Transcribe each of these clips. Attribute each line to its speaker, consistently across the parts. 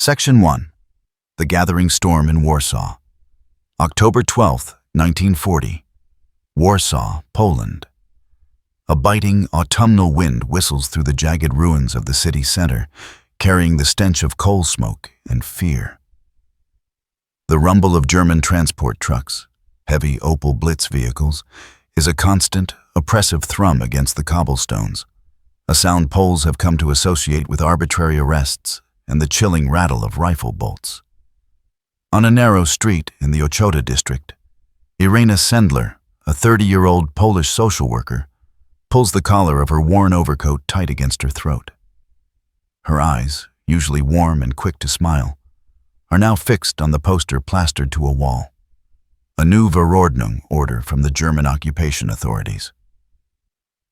Speaker 1: Section 1. The Gathering Storm in Warsaw. October 12, 1940. Warsaw, Poland. A biting autumnal wind whistles through the jagged ruins of the city center, carrying the stench of coal smoke and fear. The rumble of German transport trucks, heavy Opel Blitz vehicles, is a constant, oppressive thrum against the cobblestones, a sound Poles have come to associate with arbitrary arrests and the chilling rattle of rifle bolts. On a narrow street in the Ochota district, Irena Sendler, a 30-year-old Polish social worker, pulls the collar of her worn overcoat tight against her throat. Her eyes, usually warm and quick to smile, are now fixed on the poster plastered to a wall, a new Verordnung order from the German occupation authorities.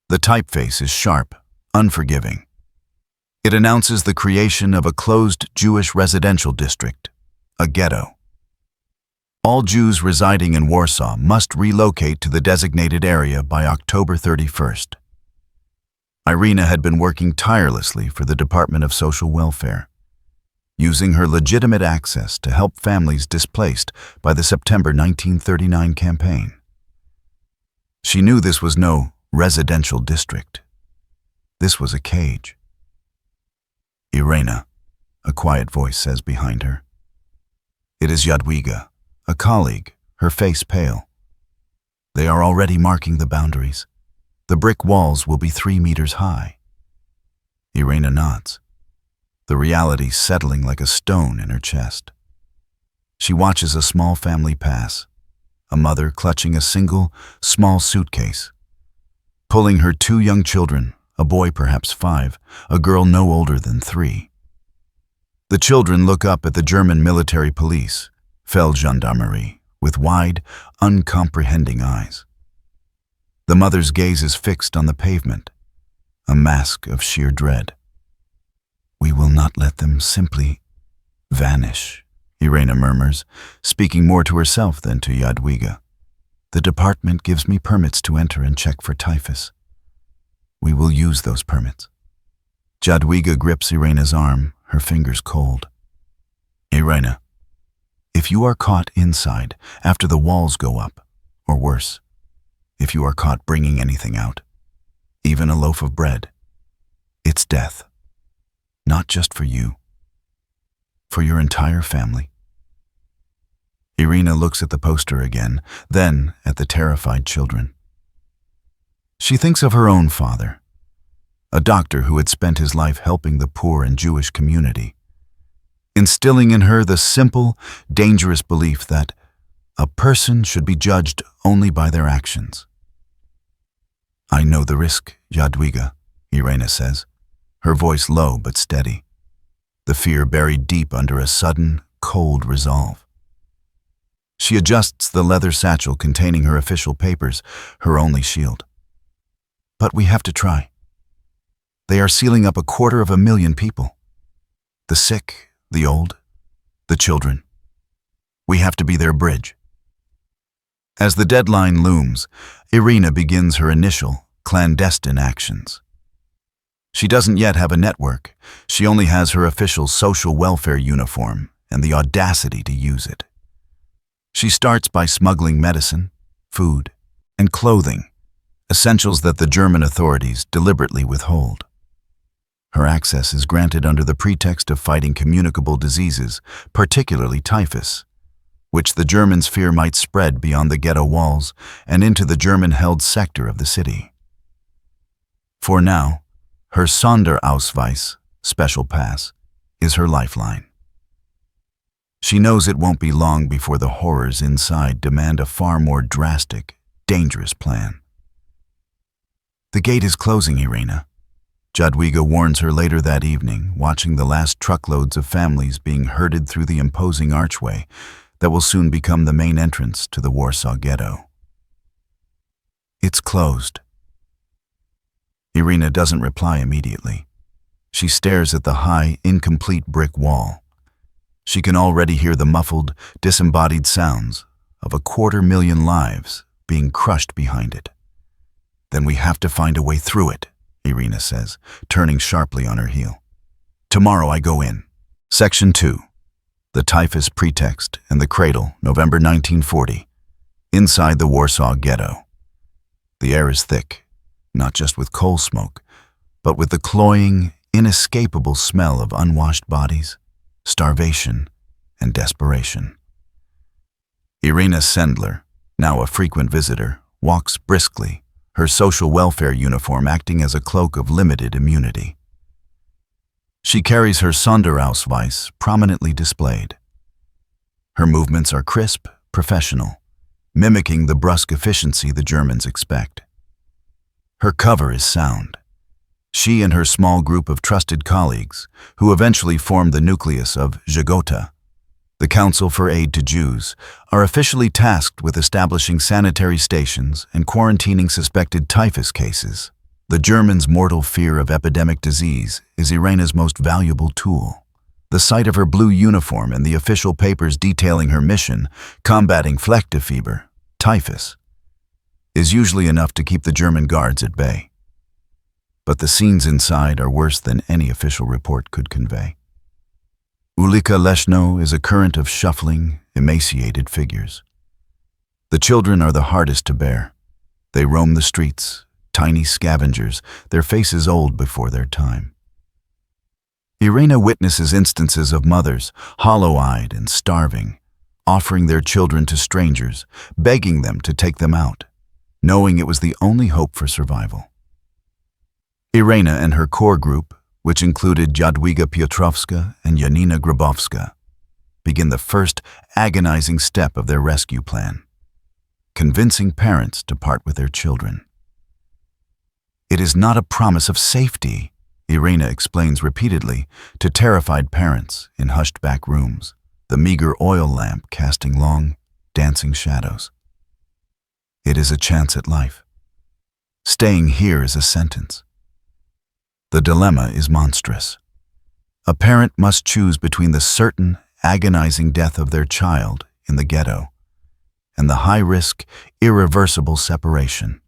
Speaker 1: The typeface is sharp, unforgiving. It announces the creation of a closed Jewish residential district, a ghetto. All Jews residing in Warsaw must relocate to the designated area by October 31st. Irena had been working tirelessly for the Department of Social Welfare, using her legitimate access to help families displaced by the September 1939 campaign. She knew this was no residential district. This was a cage. "Irena," a quiet voice says behind her. It is WWII, a colleague, her face pale. They are already marking the boundaries. The brick walls will be 3 meters high. Irena nods, the reality settling like a stone in her chest. She watches a small family pass, a mother clutching a single, small suitcase, pulling her 2 young children, a boy perhaps 5, a girl no older than 3. The children look up at the German military police, Feldgendarmerie, with wide, uncomprehending eyes. The mother's gaze is fixed on the pavement, a mask of sheer dread. "We will not let them simply vanish," Irena murmurs, speaking more to herself than to WWII. "The department gives me permits to enter and check for typhus. We will use those permits." WWII grips Irena's arm, her fingers cold. "Irena, if you are caught inside after the walls go up, or worse, if you are caught bringing anything out, even a loaf of bread, it's death. Not just for you, for your entire family." Irena looks at the poster again, then at the terrified children. She thinks of her own father, a doctor who had spent his life helping the poor and Jewish community, instilling in her the simple, dangerous belief that a person should be judged only by their actions. "I know the risk, WWII," Irena says, her voice low but steady, the fear buried deep under a sudden, cold resolve. She adjusts the leather satchel containing her official papers, her only shield. "But we have to try. They are sealing up 250,000 people. The sick, the old, the children. We have to be their bridge." As the deadline looms, Irena begins her initial, clandestine actions. She doesn't yet have a network. She only has her official social welfare uniform and the audacity to use it. She starts by smuggling medicine, food, and clothing, essentials that the German authorities deliberately withhold. Her access is granted under the pretext of fighting communicable diseases, particularly typhus, which the Germans fear might spread beyond the ghetto walls and into the German-held sector of the city. For now, her Sonderausweis, special pass, is her lifeline. She knows it won't be long before the horrors inside demand a far more drastic, dangerous plan. "The gate is closing, Irena," WWII warns her later that evening, watching the last truckloads of families being herded through the imposing archway that will soon become the main entrance to the Warsaw Ghetto. "It's closed." Irena doesn't reply immediately. She stares at the high, incomplete brick wall. She can already hear the muffled, disembodied sounds of 250,000 lives being crushed behind it. "Then we have to find a way through it," Irena says, turning sharply on her heel. "Tomorrow I go in. Section 2. The Typhus Pretext and the Cradle, November 1940. Inside the Warsaw Ghetto. The air is thick, not just with coal smoke, but with the cloying, inescapable smell of unwashed bodies, starvation, and desperation. Irena Sendler, now a frequent visitor, walks briskly, her social welfare uniform acting as a cloak of limited immunity. She carries her Sonderausweis prominently displayed. Her movements are crisp, professional, mimicking the brusque efficiency the Germans expect. Her cover is sound. She and her small group of trusted colleagues, who eventually form the nucleus of Ghetto, the Council for Aid to Jews, are officially tasked with establishing sanitary stations and quarantining suspected typhus cases. The Germans' mortal fear of epidemic disease is Irena's most valuable tool. The sight of her blue uniform and the official papers detailing her mission, combating Flechtefieber, typhus, is usually enough to keep the German guards at bay. But the scenes inside are worse than any official report could convey. Ulica Leszno is a current of shuffling, emaciated figures. The children are the hardest to bear. They roam the streets, tiny scavengers, their faces old before their time. Irena witnesses instances of mothers, hollow-eyed and starving, offering their children to strangers, begging them to take them out, knowing it was the only hope for survival. Irena and her core group, which included Jadwiga Piotrowska and Janina Grabowska, begin the first agonizing step of their rescue plan, convincing parents to part with their children. It is not a promise of safety, Irena explains repeatedly to terrified parents in hushed back rooms, the meager oil lamp casting long, dancing shadows. It is a chance at life. Staying here is a sentence. The dilemma is monstrous. A parent must choose between the certain, agonizing death of their child in the ghetto and the high-risk, irreversible separation,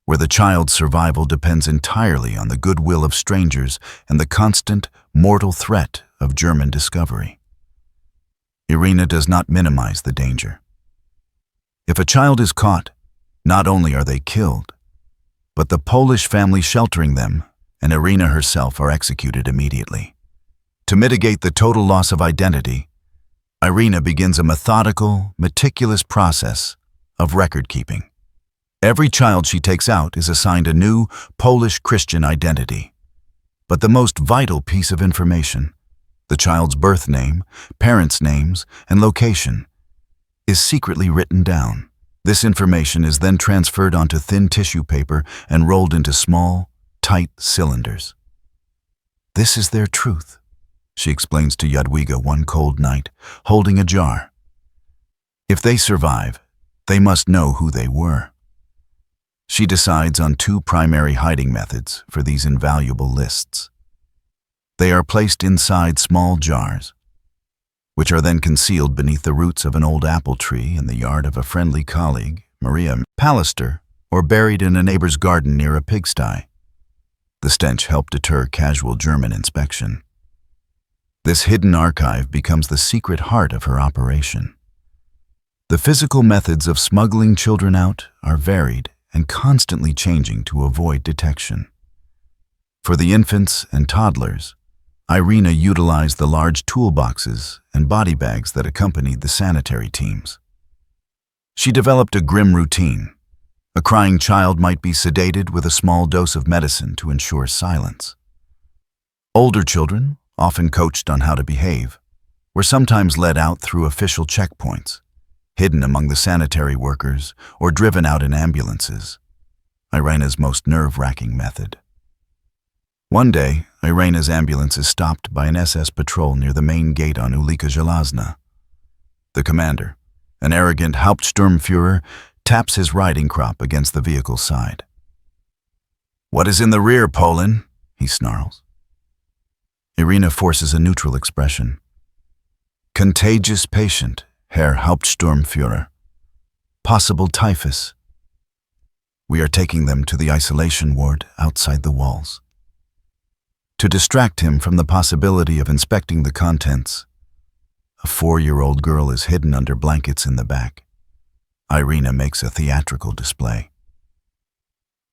Speaker 1: where the child's survival depends entirely on the goodwill of strangers and the constant, mortal threat of German discovery. Irena does not minimize the danger. If a child is caught, not only are they killed, but the Polish family sheltering them and Irena herself are executed immediately. To mitigate the total loss of identity, Irena begins a methodical, meticulous process of record-keeping. Every child she takes out is assigned a new Polish Christian identity. But the most vital piece of information, the child's birth name, parents' names, and location, is secretly written down. This information is then transferred onto thin tissue paper and rolled into small, tight cylinders. This is their truth, she explains to Jadwiga one cold night, holding a jar. If they survive, they must know who they were. She decides on two primary hiding methods for these invaluable lists. They are placed inside small jars, which are then concealed beneath the roots of an old apple tree in the yard of a friendly colleague, Maria Pallister, or buried in a neighbor's garden near a pigsty. The stench helped deter casual German inspection. This hidden archive becomes the secret heart of her operation. The physical methods of smuggling children out are varied and constantly changing to avoid detection. For the infants and toddlers, Irena utilized the large toolboxes and body bags that accompanied the sanitary teams. She developed a grim routine. A crying child might be sedated with a small dose of medicine to ensure silence. Older children, often coached on how to behave, were sometimes led out through official checkpoints, hidden among the sanitary workers or driven out in ambulances, Irena's most nerve-wracking method. One day, Irena's ambulance is stopped by an SS patrol near the main gate on Ulica Żelazna. The commander, an arrogant Hauptsturmführer, taps his riding crop against the vehicle's side. "What is in the rear, Poland?" he snarls. Irena forces a neutral expression. "Contagious patient, Herr Hauptsturmführer. Possible typhus. We are taking them to the isolation ward outside the walls." To distract him from the possibility of inspecting the contents, a 4-year-old girl is hidden under blankets in the back. Irena makes a theatrical display.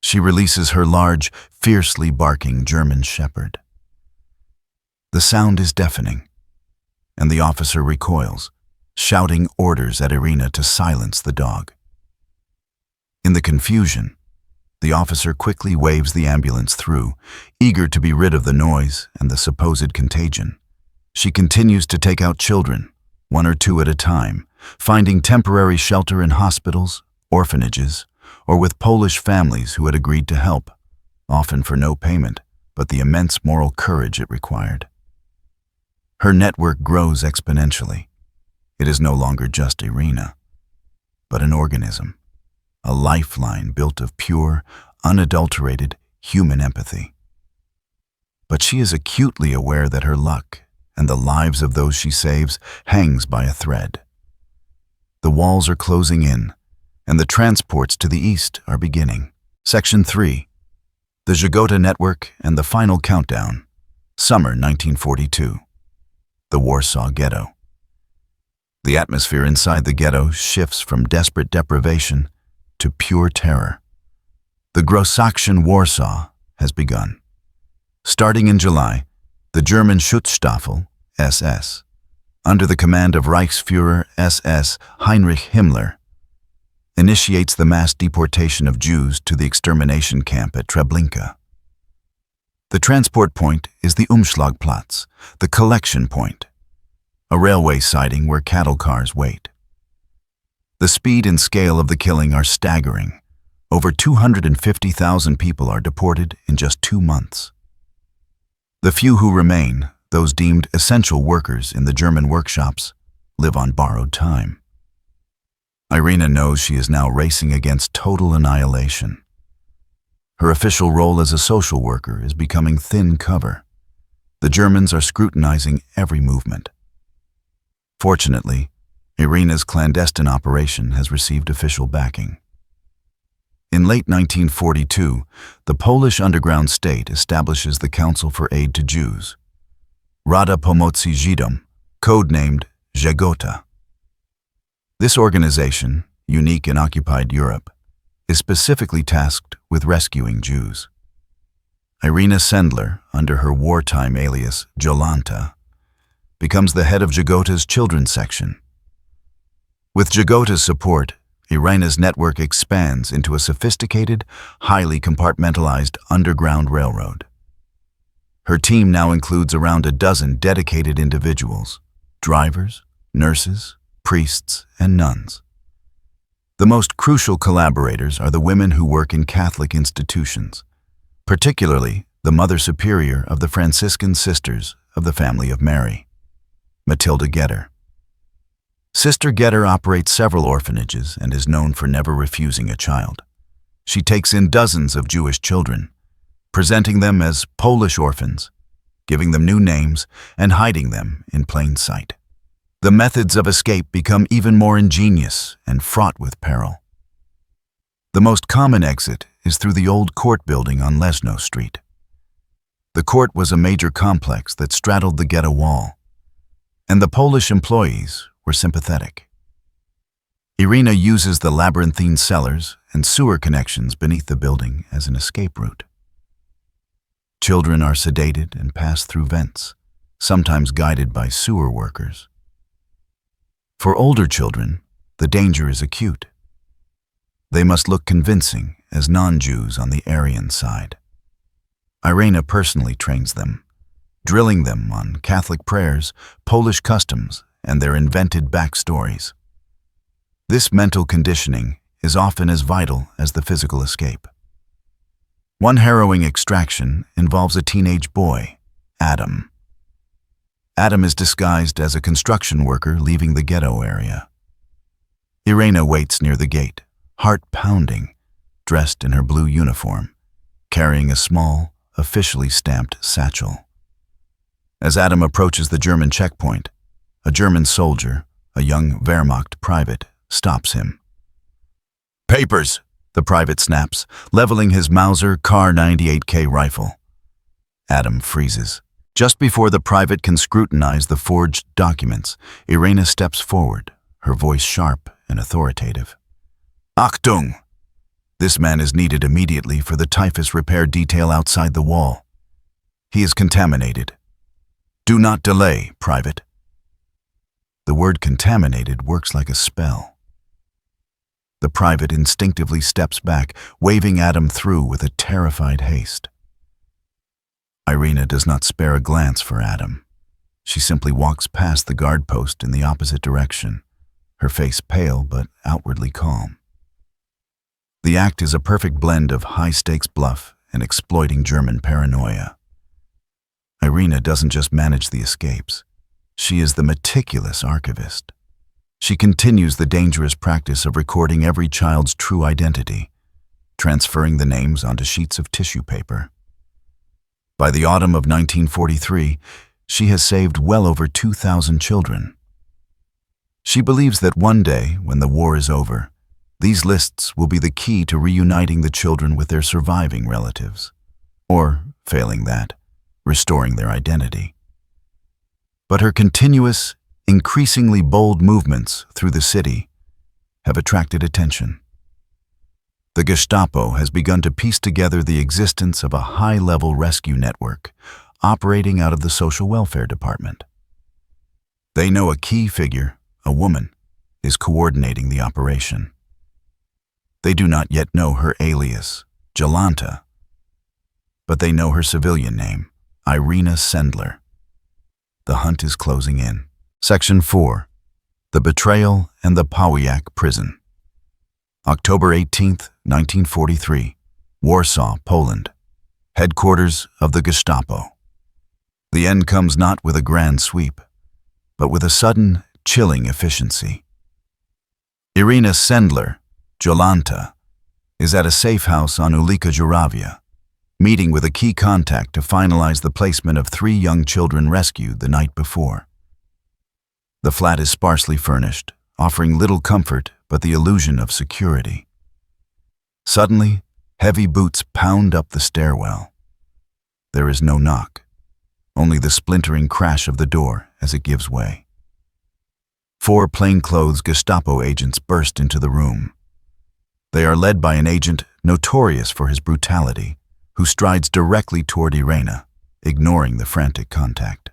Speaker 1: She releases her large, fiercely barking German shepherd. The sound is deafening, and the officer recoils, shouting orders at Irena to silence the dog. In the confusion, the officer quickly waves the ambulance through, eager to be rid of the noise and the supposed contagion. She continues to take out children, 1 or 2 at a time, finding temporary shelter in hospitals, orphanages, or with Polish families who had agreed to help, often for no payment, but the immense moral courage it required. Her network grows exponentially. It is no longer just Irena, but an organism, a lifeline built of pure, unadulterated human empathy. But she is acutely aware that her luck and the lives of those she saves hangs by a thread. The walls are closing in, and the transports to the east are beginning. Section 3. The Ghetto Network and the Final Countdown. Summer 1942. The Warsaw Ghetto. The atmosphere inside the ghetto shifts from desperate deprivation to pure terror. The Großaktion Warsaw has begun. Starting in July, the German Schutzstaffel, SS, under the command of Reichsführer SS Heinrich Himmler, initiates the mass deportation of Jews to the extermination camp at Treblinka. The transport point is the Umschlagplatz, the collection point, a railway siding where cattle cars wait. The speed and scale of the killing are staggering. Over 250,000 people are deported in just 2 months. The few who remain, those deemed essential workers in the German workshops, live on borrowed time. Irena knows she is now racing against total annihilation. Her official role as a social worker is becoming thin cover. The Germans are scrutinizing every movement. Fortunately, Irena's clandestine operation has received official backing. In late 1942, the Polish underground state establishes the Council for Aid to Jews, Rada Pomocy Żydom, codenamed Ghetto. This organization, unique in occupied Europe, is specifically tasked with rescuing Jews. Irena Sendler, under her wartime alias Jolanta, becomes the head of Ghetto's children's section. With Ghetto's support, Irena's network expands into a sophisticated, highly compartmentalized underground railroad. Her team now includes around a dozen dedicated individuals: drivers, nurses, priests, and nuns. The most crucial collaborators are the women who work in Catholic institutions, particularly the Mother Superior of the Franciscan Sisters of the Family of Mary, Matilda Ghetto. Sister Ghetto operates several orphanages and is known for never refusing a child. She takes in dozens of Jewish children, presenting them as Polish orphans, giving them new names, and hiding them in plain sight. The methods of escape become even more ingenious and fraught with peril. The most common exit is through the old court building on Lesno Street. The court was a major complex that straddled the ghetto wall, and the Polish employees were sympathetic. Irena uses the labyrinthine cellars and sewer connections beneath the building as an escape route. Children are sedated and pass through vents, sometimes guided by sewer workers. For older children, the danger is acute. They must look convincing as non-Jews on the Aryan side. Irena personally trains them, drilling them on Catholic prayers, Polish customs, and their invented backstories. This mental conditioning is often as vital as the physical escape. One harrowing extraction involves a teenage boy, Adam. Adam is disguised as a construction worker leaving the ghetto area. Irena waits near the gate, heart pounding, dressed in her blue uniform, carrying a small, officially stamped satchel. As Adam approaches the German checkpoint, a German soldier, a young Wehrmacht private, stops him. "Papers," the private snaps, leveling his Mauser Kar 98K rifle. Adam freezes. Just before the private can scrutinize the forged documents, Irena steps forward, her voice sharp and authoritative. Achtung! This man is needed immediately for the typhus repair detail outside the wall. He is contaminated. Do not delay, Private. The word contaminated works like a spell. The private instinctively steps back, waving Adam through with a terrified haste. Irena does not spare a glance for Adam. She simply walks past the guard post in the opposite direction, her face pale but outwardly calm. The act is a perfect blend of high-stakes bluff and exploiting German paranoia. Irena doesn't just manage the escapes. She is the meticulous archivist. She continues the dangerous practice of recording every child's true identity, transferring the names onto sheets of tissue paper. By the autumn of 1943, she has saved well over 2,000 children. She believes that one day, when the war is over, these lists will be the key to reuniting the children with their surviving relatives, or, failing that, restoring their identity. But her continuous, increasingly bold movements through the city have attracted attention. The Gestapo has begun to piece together the existence of a high-level rescue network operating out of the Social Welfare Department. They know a key figure, a woman, is coordinating the operation. They do not yet know her alias, Jolanta, but they know her civilian name, Irena Sendler. The hunt is closing in. Section 4. The Betrayal and the Pawiak Prison. October 18, 1943, Warsaw, Poland. Headquarters of the Gestapo. The end comes not with a grand sweep, but with a sudden, chilling efficiency. Irena Sendler, Jolanta, is at a safe house on Ulika Juravia, meeting with a key contact to finalize the placement of 3 young children rescued the night before. The flat is sparsely furnished, offering little comfort but the illusion of security. Suddenly, heavy boots pound up the stairwell. There is no knock, only the splintering crash of the door as it gives way. 4 plainclothes Gestapo agents burst into the room. They are led by an agent notorious for his brutality, who strides directly toward Irena, ignoring the frantic contact.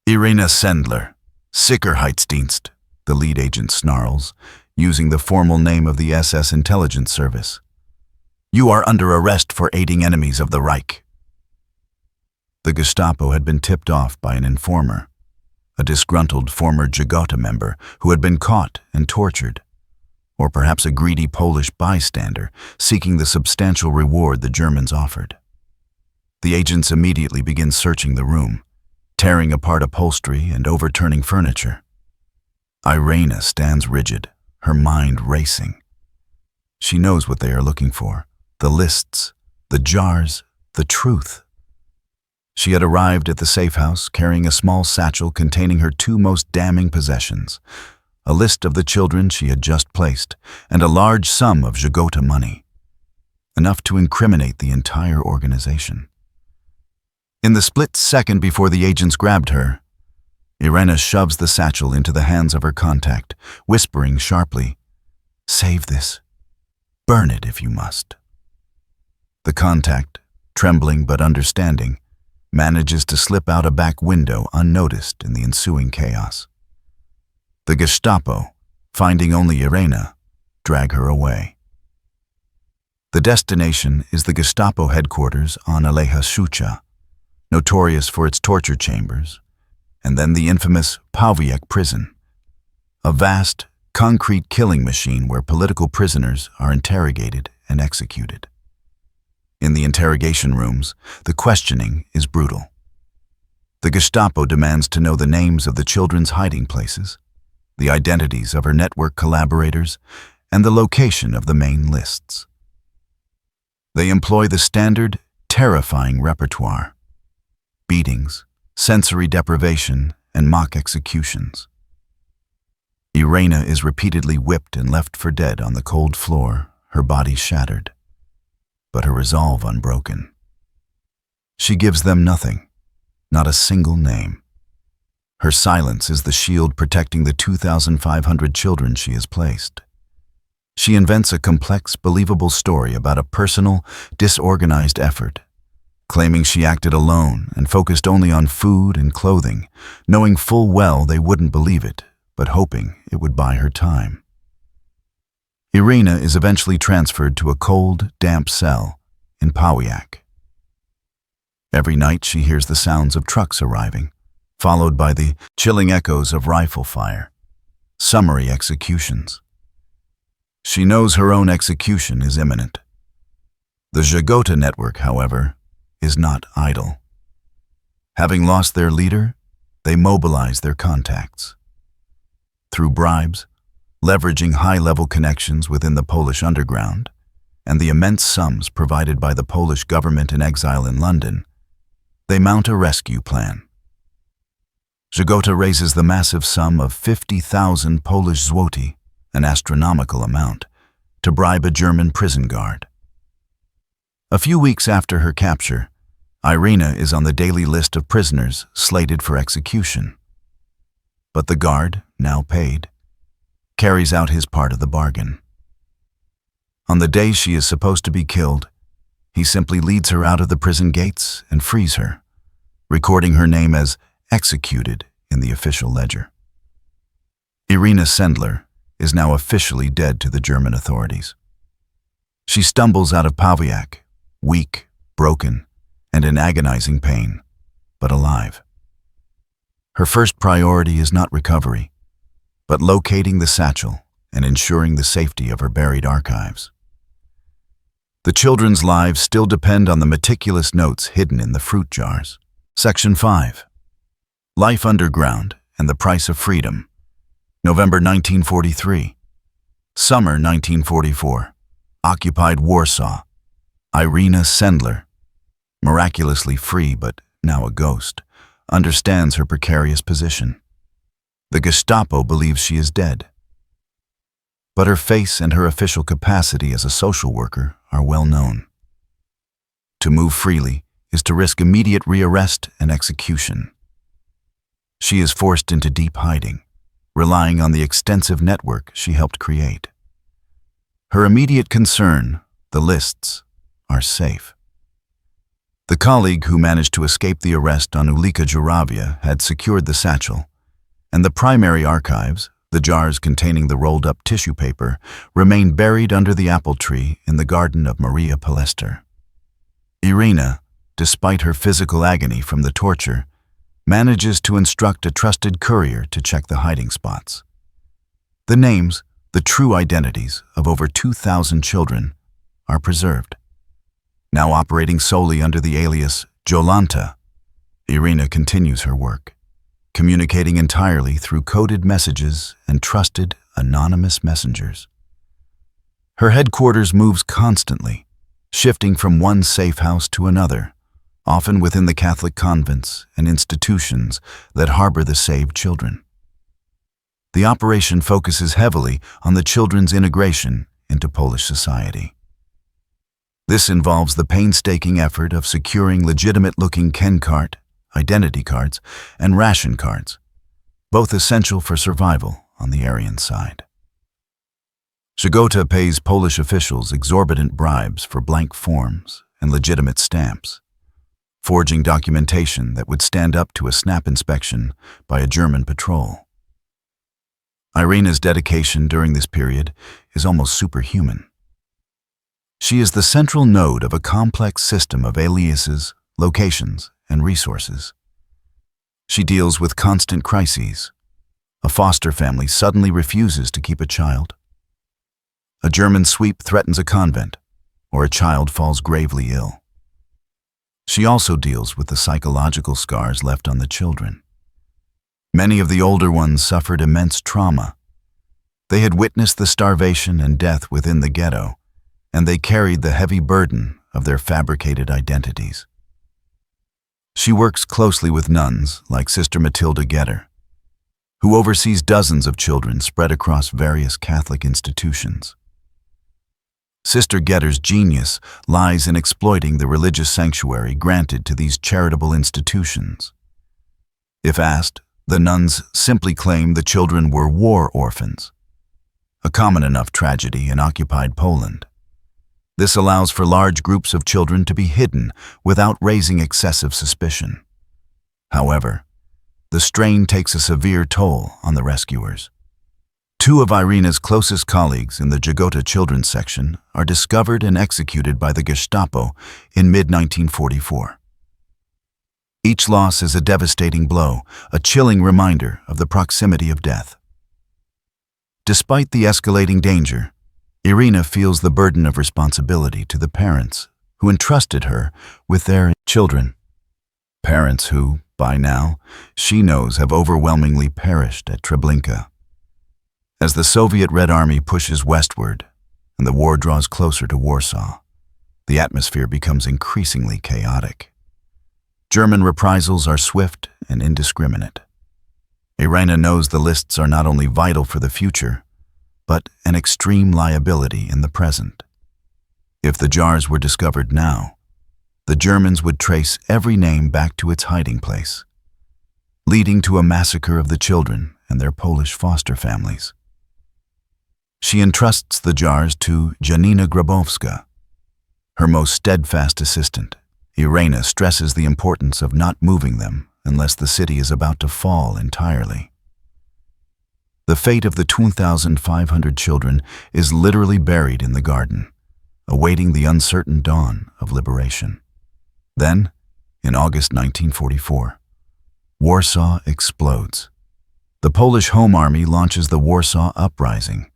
Speaker 1: Irena Sendler, Sicherheitsdienst, the lead agent snarls, using the formal name of the SS intelligence service. You are under arrest for aiding enemies of the Reich. The Gestapo had been tipped off by an informer, a disgruntled former Ghetto member who had been caught and tortured, or perhaps a greedy Polish bystander seeking the substantial reward the Germans offered. The agents immediately begin searching the room, tearing apart upholstery and overturning furniture. Irena stands rigid, her mind racing. She knows what they are looking for: the lists, the jars, the truth. She had arrived at the safe house carrying a small satchel containing her 2 most damning possessions: a list of the children she had just placed, and a large sum of Ghetto money, enough to incriminate the entire organization. In the split second before the agents grabbed her, Irena shoves the satchel into the hands of her contact, whispering sharply, "Save this. Burn it if you must." The contact, trembling but understanding, manages to slip out a back window unnoticed in the ensuing chaos. The Gestapo, finding only Irena, drag her away. The destination is the Gestapo headquarters on Aleja Shucha, notorious for its torture chambers, and then the infamous Pawiak prison, a vast, concrete killing machine where political prisoners are interrogated and executed. In the interrogation rooms, the questioning is brutal. The Gestapo demands to know the names of the children's hiding places, the identities of her network collaborators, and the location of the main lists. They employ the standard, terrifying repertoire: beatings, sensory deprivation, and mock executions. Irena is repeatedly whipped and left for dead on the cold floor, her body shattered, but her resolve unbroken. She gives them nothing, not a single name. Her silence is the shield protecting the 2,500 children she has placed. She invents a complex, believable story about a personal, disorganized effort, claiming she acted alone and focused only on food and clothing, knowing full well they wouldn't believe it, but hoping it would buy her time. Irena is eventually transferred to a cold, damp cell in Pawiak. Every night she hears the sounds of trucks arriving, followed by the chilling echoes of rifle fire, summary executions. She knows her own execution is imminent. The Ghetto network, however, is not idle. Having lost their leader, they mobilize their contacts. Through bribes, leveraging high-level connections within the Polish underground, and the immense sums provided by the Polish government in exile in London, they mount a rescue plan. Ghetto raises the massive sum of 50,000 Polish zloty, an astronomical amount, to bribe a German prison guard. A few weeks after her capture, Irena is on the daily list of prisoners slated for execution. But the guard, now paid, carries out his part of the bargain. On the day she is supposed to be killed, he simply leads her out of the prison gates and frees her, recording her name as executed in the official ledger. Irena Sendler is now officially dead to the German authorities. She stumbles out of Pawiak, weak, broken, and in agonizing pain, but alive. Her first priority is not recovery, but locating the satchel and ensuring the safety of her buried archives. The children's lives still depend on the meticulous notes hidden in the fruit jars. Section 5. Life Underground and the Price of Freedom. November 1943. Summer 1944. Occupied Warsaw. Irena Sendler, miraculously free but now a ghost, understands her precarious position. The Gestapo believes she is dead. But her face and her official capacity as a social worker are well known. To move freely is to risk immediate rearrest and execution. She is forced into deep hiding, relying on the extensive network she helped create. Her immediate concern, the lists, are safe. The colleague who managed to escape the arrest on Ulika Juravia had secured the satchel, and the primary archives, the jars containing the rolled-up tissue paper, remained buried under the apple tree in the garden of Maria Palester. Irena, despite her physical agony from the torture, manages to instruct a trusted courier to check the hiding spots. The names, the true identities of over 2,000 children, are preserved. Now operating solely under the alias Jolanta, Irena continues her work, communicating entirely through coded messages and trusted, anonymous messengers. Her headquarters moves constantly, shifting from one safe house to another, often within the Catholic convents and institutions that harbor the saved children. The operation focuses heavily on the children's integration into Polish society. This involves the painstaking effort of securing legitimate-looking Ken card, identity cards, and ration cards, both essential for survival on the Aryan side. Ghetto pays Polish officials exorbitant bribes for blank forms and legitimate stamps, forging documentation that would stand up to a snap inspection by a German patrol. Irena's dedication during this period is almost superhuman. She is the central node of a complex system of aliases, locations, and resources. She deals with constant crises. A foster family suddenly refuses to keep a child. A German sweep threatens a convent, or a child falls gravely ill. She also deals with the psychological scars left on the children. Many of the older ones suffered immense trauma. They had witnessed the starvation and death within the ghetto, and they carried the heavy burden of their fabricated identities. She works closely with nuns like Sister Matilda Ghetto, who oversees dozens of children spread across various Catholic institutions. Sister Getter's genius lies in exploiting the religious sanctuary granted to these charitable institutions. If asked, the nuns simply claim the children were war orphans, a common enough tragedy in occupied Poland. This allows for large groups of children to be hidden without raising excessive suspicion. However, the strain takes a severe toll on the rescuers. Two of Irena's closest colleagues in the Ghetto children's section are discovered and executed by the Gestapo in mid-1944. Each loss is a devastating blow, a chilling reminder of the proximity of death. Despite the escalating danger, Irena feels the burden of responsibility to the parents who entrusted her with their children. Parents who, by now, she knows have overwhelmingly perished at Treblinka. As the Soviet Red Army pushes westward and the war draws closer to Warsaw, the atmosphere becomes increasingly chaotic. German reprisals are swift and indiscriminate. Irena knows the lists are not only vital for the future, but an extreme liability in the present. If the jars were discovered now, the Germans would trace every name back to its hiding place, leading to a massacre of the children and their Polish foster families. She entrusts the jars to Janina Grabowska, her most steadfast assistant. Irena stresses the importance of not moving them unless the city is about to fall entirely. The fate of the 2,500 children is literally buried in the garden, awaiting the uncertain dawn of liberation. Then, in August 1944, Warsaw explodes. The Polish Home Army launches the Warsaw Uprising,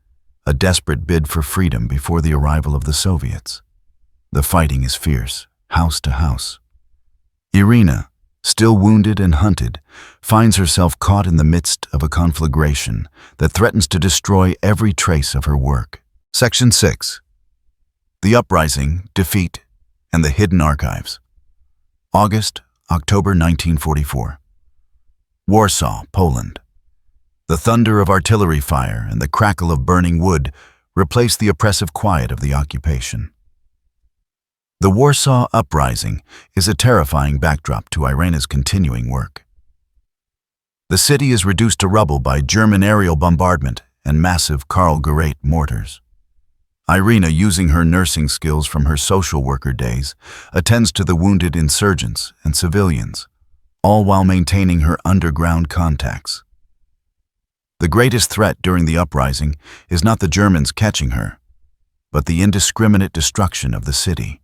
Speaker 1: a desperate bid for freedom before the arrival of the Soviets. The fighting is fierce, house to house. Irena, still wounded and hunted, finds herself caught in the midst of a conflagration that threatens to destroy every trace of her work. Section 6. The Uprising, Defeat, and the Hidden Archives. October 1944. Warsaw, Poland. The thunder of artillery fire and the crackle of burning wood replace the oppressive quiet of the occupation. The Warsaw Uprising is a terrifying backdrop to Irena's continuing work. The city is reduced to rubble by German aerial bombardment and massive Karl Gerät mortars. Irena, using her nursing skills from her social worker days, attends to the wounded insurgents and civilians, all while maintaining her underground contacts. The greatest threat during the uprising is not the Germans catching her, but the indiscriminate destruction of the city.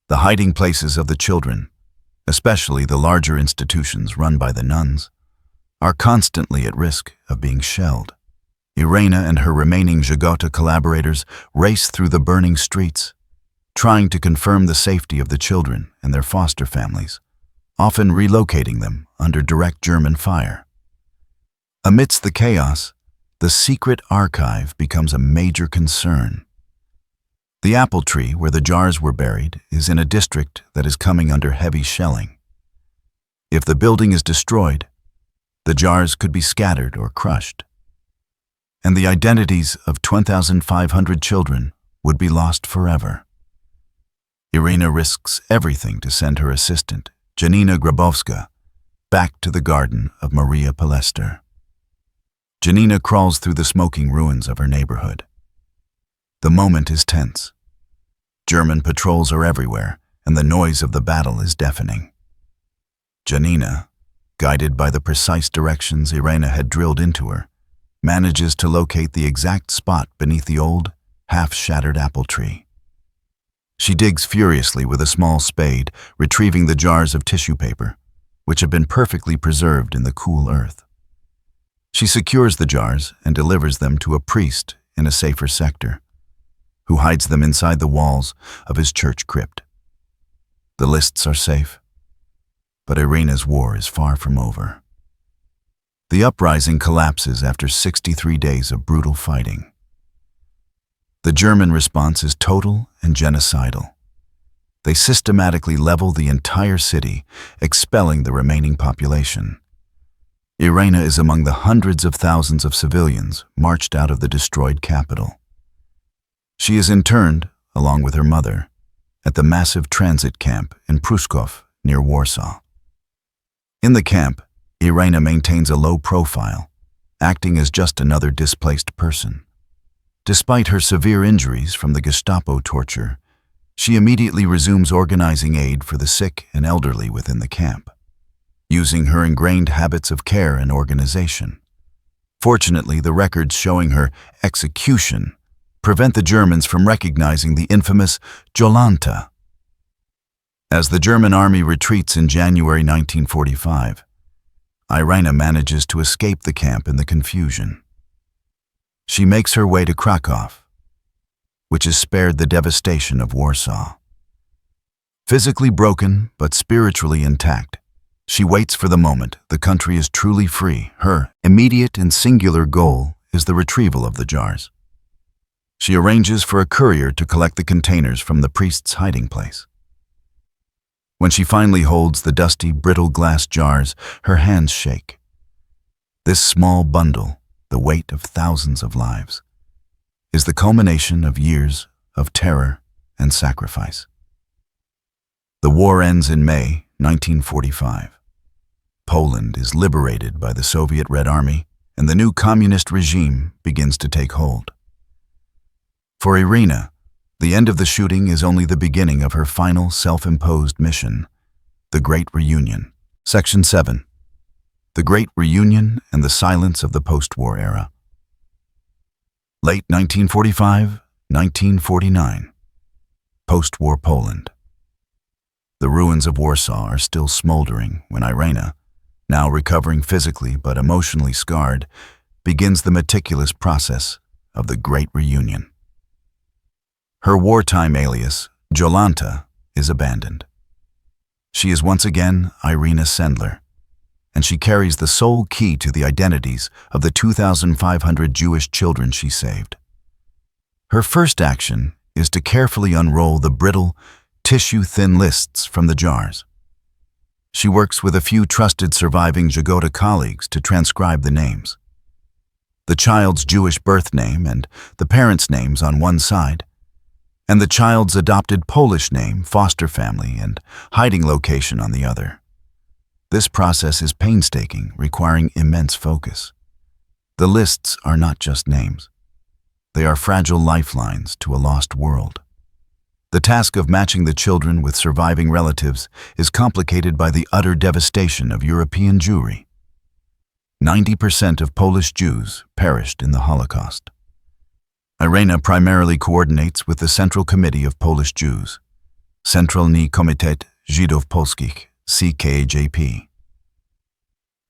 Speaker 1: The hiding places of the children, especially the larger institutions run by the nuns, are constantly at risk of being shelled. Irena and her remaining Ghetto collaborators race through the burning streets, trying to confirm the safety of the children and their foster families, often relocating them under direct German fire. Amidst the chaos, the secret archive becomes a major concern. The apple tree where the jars were buried is in a district that is coming under heavy shelling. If the building is destroyed, the jars could be scattered or crushed, and the identities of 2,500 children would be lost forever. Irena risks everything to send her assistant, Janina Grabowska, back to the garden of Maria Palester. Janina crawls through the smoking ruins of her neighborhood. The moment is tense. German patrols are everywhere, and the noise of the battle is deafening. Janina, guided by the precise directions Irena had drilled into her, manages to locate the exact spot beneath the old, half-shattered apple tree. She digs furiously with a small spade, retrieving the jars of tissue paper, which have been perfectly preserved in the cool earth. She secures the jars and delivers them to a priest in a safer sector, who hides them inside the walls of his church crypt. The lists are safe, but Irena's war is far from over. The uprising collapses after 63 days of brutal fighting. The German response is total and genocidal. They systematically level the entire city, expelling the remaining population. Irena is among the hundreds of thousands of civilians marched out of the destroyed capital. She is interned, along with her mother, at the massive transit camp in Pruszków, near Warsaw. In the camp, Irena maintains a low profile, acting as just another displaced person. Despite her severe injuries from the Gestapo torture, she immediately resumes organizing aid for the sick and elderly within the camp, using her ingrained habits of care and organization. Fortunately, the records showing her execution prevent the Germans from recognizing the infamous Jolanta. As the German army retreats in January 1945, Irena manages to escape the camp in the confusion. She makes her way to Krakow, which is spared the devastation of Warsaw. Physically broken but spiritually intact, she waits for the moment the country is truly free. Her immediate and singular goal is the retrieval of the jars. She arranges for a courier to collect the containers from the priest's hiding place. When she finally holds the dusty, brittle glass jars, her hands shake. This small bundle, the weight of thousands of lives, is the culmination of years of terror and sacrifice. The war ends in May 1945. Poland is liberated by the Soviet Red Army, and the new communist regime begins to take hold. For Irena, the end of the shooting is only the beginning of her final self-imposed mission, the Great Reunion. Section 7. The Great Reunion and the Silence of the Post-War Era. Late 1945, 1949. Post-war Poland. The ruins of Warsaw are still smoldering when Irena, now recovering physically but emotionally scarred, begins the meticulous process of the Great Reunion. Her wartime alias, Jolanta, is abandoned. She is once again Irena Sendler, and she carries the sole key to the identities of the 2,500 Jewish children she saved. Her first action is to carefully unroll the brittle, tissue-thin lists from the jars. She works with a few trusted surviving Ghetto colleagues to transcribe the names. The child's Jewish birth name and the parents' names on one side, and the child's adopted Polish name, foster family, and hiding location on the other. This process is painstaking, requiring immense focus. The lists are not just names. They are fragile lifelines to a lost world. The task of matching the children with surviving relatives is complicated by the utter devastation of European Jewry. 90% of Polish Jews perished in the Holocaust. Irena primarily coordinates with the Central Committee of Polish Jews, Centralny Komitet Żydów Polskich, CKJP.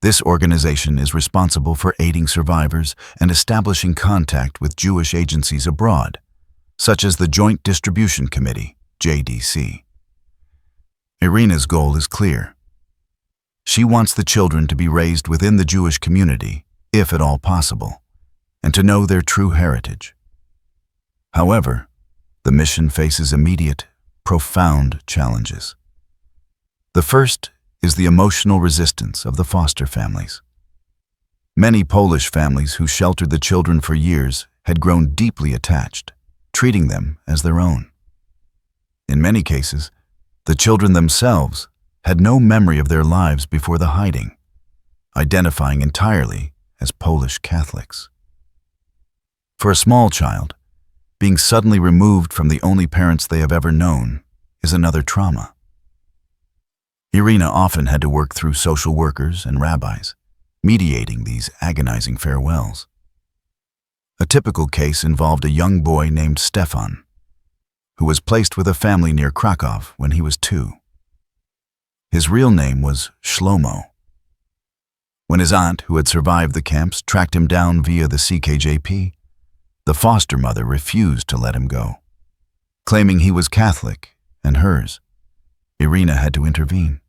Speaker 1: This organization is responsible for aiding survivors and establishing contact with Jewish agencies abroad, such as the Joint Distribution Committee, JDC. Irena's goal is clear. She wants the children to be raised within the Jewish community, if at all possible, and to know their true heritage. However, the mission faces immediate, profound challenges. The first is the emotional resistance of the foster families. Many Polish families who sheltered the children for years had grown deeply attached, treating them as their own. In many cases, the children themselves had no memory of their lives before the hiding, identifying entirely as Polish Catholics. For a small child, being suddenly removed from the only parents they have ever known is another trauma. Irena often had to work through social workers and rabbis, mediating these agonizing farewells. A typical case involved a young boy named Stefan, who was placed with a family near Krakow when he was 2. His real name was Shlomo. When his aunt, who had survived the camps, tracked him down via the CKJP, the foster mother refused to let him go. Claiming he was Catholic and hers, Irena had to intervene,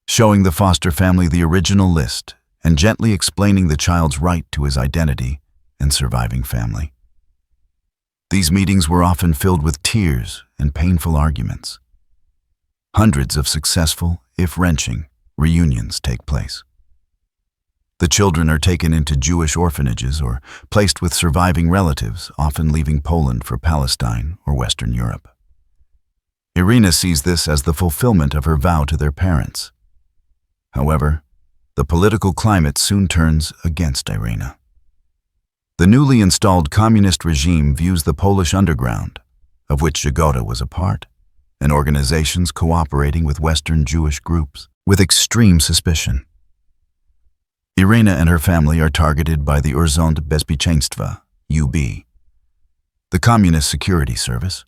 Speaker 1: showing the foster family the original list and gently explaining the child's right to his identity and surviving family. These meetings were often filled with tears and painful arguments. Hundreds of successful, if wrenching, reunions take place. The children are taken into Jewish orphanages or placed with surviving relatives, often leaving Poland for Palestine or Western Europe. Irena sees this as the fulfillment of her vow to their parents. However, the political climate soon turns against Irena. The newly installed communist regime views the Polish underground, of which Ghetto was a part, and organizations cooperating with Western Jewish groups, with extreme suspicion. Irena and her family are targeted by the Urząd Bezpieczeństwa, UB, the Communist Security Service.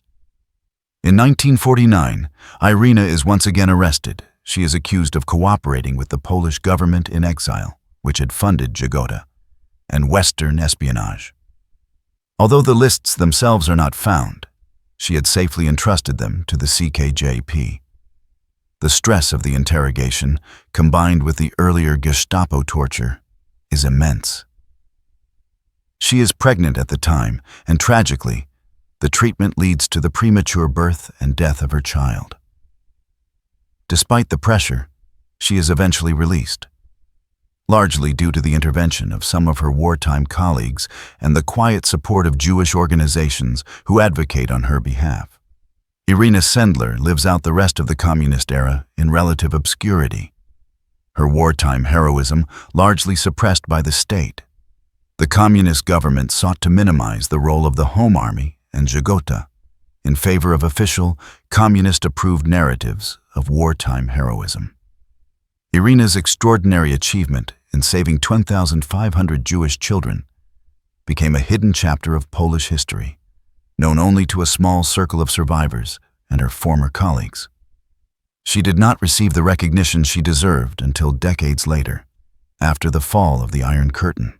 Speaker 1: In 1949, Irena is once again arrested. She is accused of cooperating with the Polish government in exile, which had funded Ghetto, and Western espionage. Although the lists themselves are not found, she had safely entrusted them to the CKJP. The stress of the interrogation, combined with the earlier Gestapo torture, is immense. She is pregnant at the time, and tragically, the treatment leads to the premature birth and death of her child. Despite the pressure, she is eventually released, largely due to the intervention of some of her wartime colleagues and the quiet support of Jewish organizations who advocate on her behalf. Irena Sendler lives out the rest of the communist era in relative obscurity, her wartime heroism largely suppressed by the state. The communist government sought to minimize the role of the Home Army and Ghetto in favor of official, communist-approved narratives of wartime heroism. Irena's extraordinary achievement in saving 10,500 Jewish children became a hidden chapter of Polish history, known only to a small circle of survivors and her former colleagues. She did not receive the recognition she deserved until decades later, after the fall of the Iron Curtain.